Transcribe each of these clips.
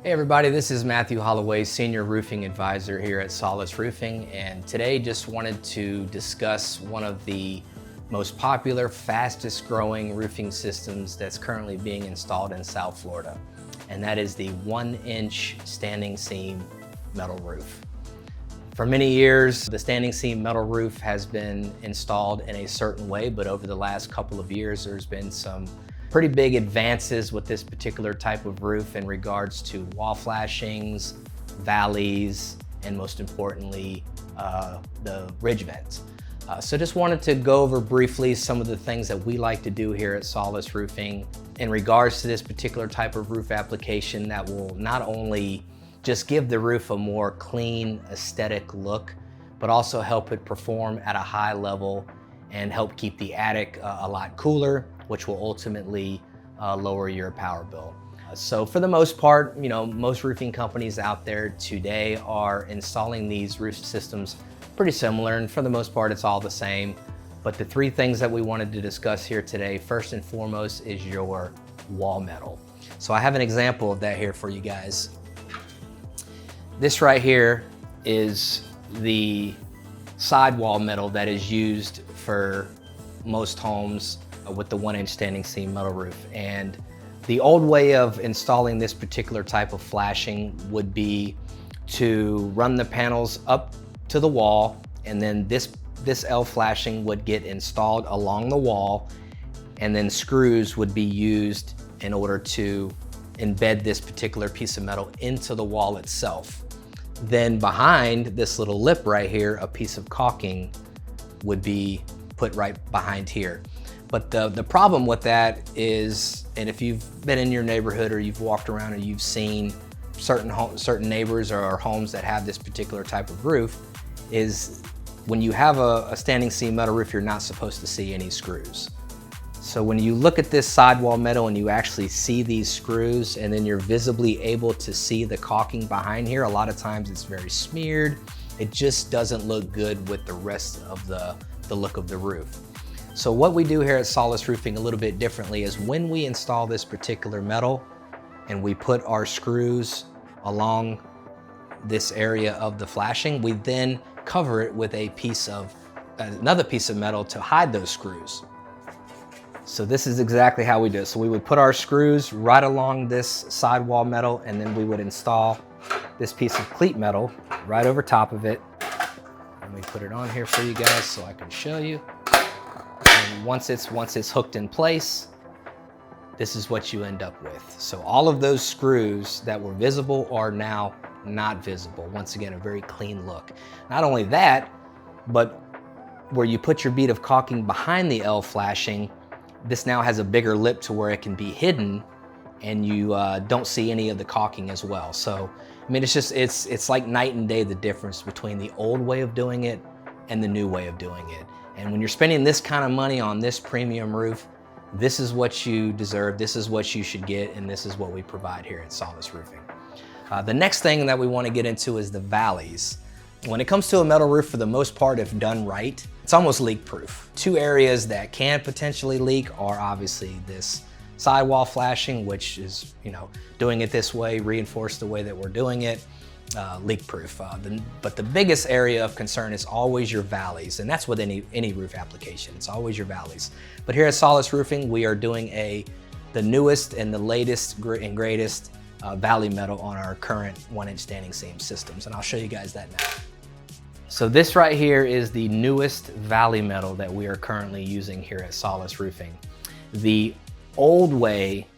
Hey everybody, this is Matthew Holloway, Senior Roofing Advisor here at Solace Roofing, and today just wanted to discuss one of the most popular, fastest growing roofing systems that's currently being installed in South Florida, and that is the 1-inch standing seam metal roof. For many years, the standing seam metal roof has been installed in a certain way, but over the last couple of years, there's been some pretty big advances with this particular type of roof in regards to wall flashings, valleys, and most importantly, the ridge vents. So just wanted to go over briefly some of the things that we like to do here at Solace Roofing in regards to this particular type of roof application that will not only just give the roof a more clean, aesthetic look, but also help it perform at a high level and help keep the attic a lot cooler, which will ultimately lower your power bill. So for the most part, most roofing companies out there today are installing these roof systems pretty similar, and for the most part, it's all the same. But the three things that we wanted to discuss here today, first and foremost, is your wall metal. So I have an example of that here for you guys. This right here is the sidewall metal that is used for most homes with the 1-inch standing seam metal roof. And the old way of installing this particular type of flashing would be to run the panels up to the wall, and then this L flashing would get installed along the wall, and then screws would be used in order to embed this particular piece of metal into the wall itself. Then behind this little lip right here, a piece of caulking would be put right behind here. But the problem with that is, and if you've been in your neighborhood or you've walked around and you've seen certain neighbors or homes that have this particular type of roof, is when you have a standing seam metal roof, you're not supposed to see any screws. So when you look at this sidewall metal and you actually see these screws, and then you're visibly able to see the caulking behind here, a lot of times it's very smeared. It just doesn't look good with the rest of the look of the roof. So what we do here at Solace Roofing a little bit differently is when we install this particular metal and we put our screws along this area of the flashing, we then cover it with another piece of metal to hide those screws. So this is exactly how we do it. So we would put our screws right along this sidewall metal, and then we would install this piece of cleat metal right over top of it. Let me put it on here for you guys so I can show you. And once it's hooked in place, this is what you end up with. So all of those screws that were visible are now not visible. Once again, a very clean look. Not only that, but where you put your bead of caulking behind the L flashing, this now has a bigger lip to where it can be hidden, and you don't see any of the caulking as well. So, I mean, it's like night and day, the difference between the old way of doing it and the new way of doing it. And when you're spending this kind of money on this premium roof, this is what you deserve, this is what you should get, and this is what we provide here at Solace Roofing. The next thing that we want to get into is the valleys. When it comes to a metal roof, for the most part, if done right, it's almost leak proof. Two areas that can potentially leak are obviously this sidewall flashing, which is, doing it this way, reinforced the way that we're doing it, leak proof. But the biggest area of concern is always your valleys, and that's with any roof application. It's always your valleys. But here at Solace Roofing, we are doing the newest and the latest and greatest valley metal on our current 1-inch standing seam systems, and I'll show you guys that now. So this right here is the newest valley metal that we are currently using here at Solace Roofing. The old way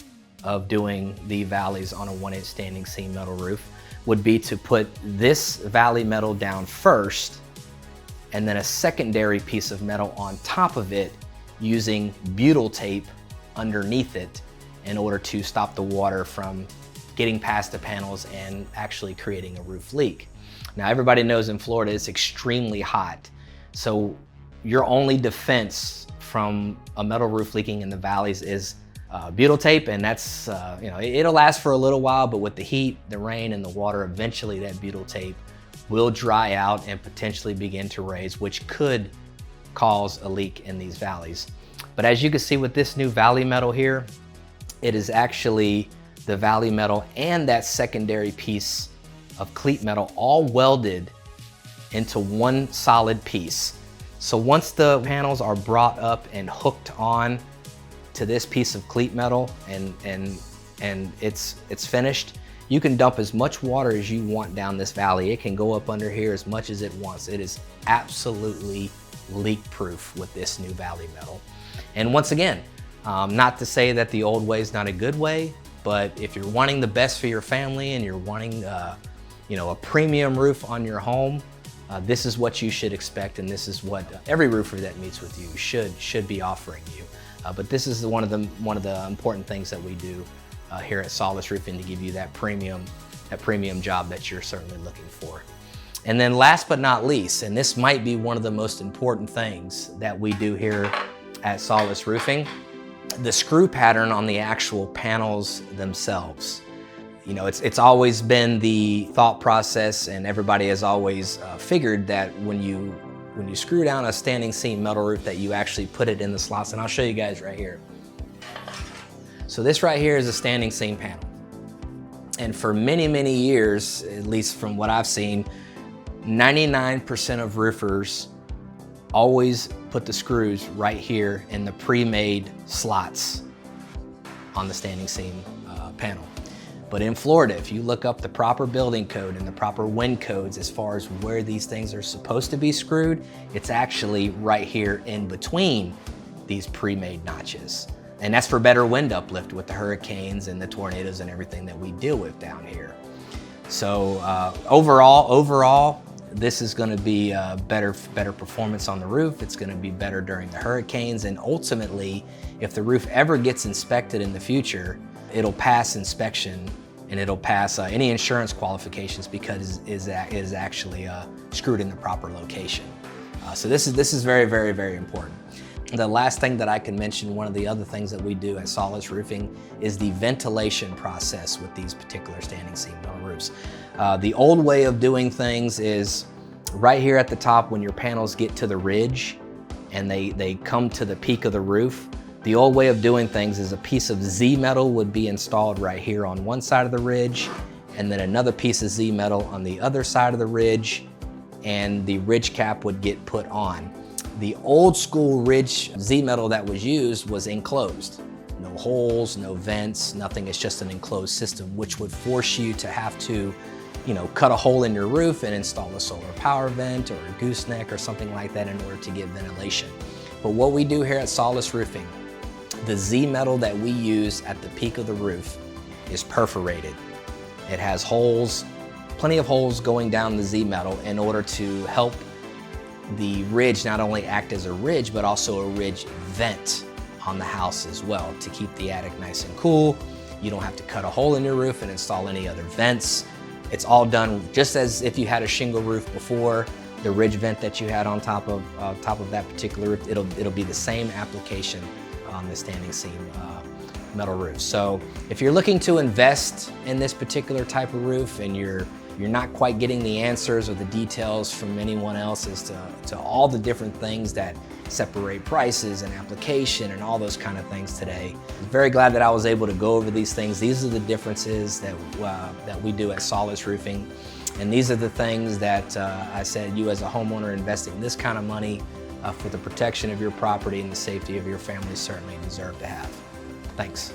of doing the valleys on a 1-inch standing seam metal roof would be to put this valley metal down first, and then a secondary piece of metal on top of it using butyl tape underneath it in order to stop the water from getting past the panels and actually creating a roof leak. Now, everybody knows in Florida it's extremely hot, so your only defense from a metal roof leaking in the valleys is butyl tape, and that's, it'll last for a little while, but with the heat, the rain, and the water, eventually that butyl tape will dry out and potentially begin to raise, which could cause a leak in these valleys. But as you can see with this new valley metal here, it is actually the valley metal and that secondary piece of cleat metal all welded into one solid piece. So once the panels are brought up and hooked on to this piece of cleat metal and it's finished, you can dump as much water as you want down this valley. It can go up under here as much as it wants. It is absolutely leak proof with this new valley metal. And once again, not to say that the old way is not a good way, but if you're wanting the best for your family and you're wanting a premium roof on your home, this is what you should expect, and this is what every roofer that meets with you should be offering you. But this is one of the important things that we do here at Solace Roofing to give you that premium job that you're certainly looking for. And then last but not least, and this might be one of the most important things that we do here at Solace Roofing, the screw pattern on the actual panels themselves. You know, it's always been the thought process, and everybody has always figured that when you screw down a standing seam metal roof that you actually put it in the slots, and I'll show you guys right here. So this right here is a standing seam panel. And for many, many years, at least from what I've seen, 99% of roofers always put the screws right here in the pre-made slots on the standing seam panel. But in Florida, if you look up the proper building code and the proper wind codes as far as where these things are supposed to be screwed, it's actually right here in between these pre-made notches. And that's for better wind uplift with the hurricanes and the tornadoes and everything that we deal with down here. So overall, this is going to be better performance on the roof. It's going to be better during the hurricanes, and ultimately, if the roof ever gets inspected in the future, it'll pass inspection and it'll pass any insurance qualifications because it is actually screwed in the proper location. So this is very, very, very important. The last thing that I can mention, one of the other things that we do at Solace Roofing is the ventilation process with these particular standing seam metal roofs. The old way of doing things is right here at the top when your panels get to the ridge and they come to the peak of the roof. The old way of doing things is a piece of Z metal would be installed right here on one side of the ridge, and then another piece of Z metal on the other side of the ridge, and the ridge cap would get put on. The old school ridge Z metal that was used was enclosed. No holes, no vents, nothing. It's just an enclosed system, which would force you to have to, cut a hole in your roof and install a solar power vent or a gooseneck or something like that in order to get ventilation. But what we do here at Solace Roofing, the Z metal that we use at the peak of the roof is perforated. It has holes, plenty of holes going down the Z metal in order to help the ridge not only act as a ridge, but also a ridge vent on the house as well to keep the attic nice and cool. You don't have to cut a hole in your roof and install any other vents. It's all done just as if you had a shingle roof before. The ridge vent that you had on top of that particular roof, it'll be the same application on the standing seam metal roof. So if you're looking to invest in this particular type of roof and you're not quite getting the answers or the details from anyone else as to all the different things that separate prices and application and all those kind of things today, I'm very glad that I was able to go over these things. These are the differences that we do at Solace Roofing, and these are the things that I said you as a homeowner investing this kind of money for the protection of your property and the safety of your family certainly deserve to have. Thanks.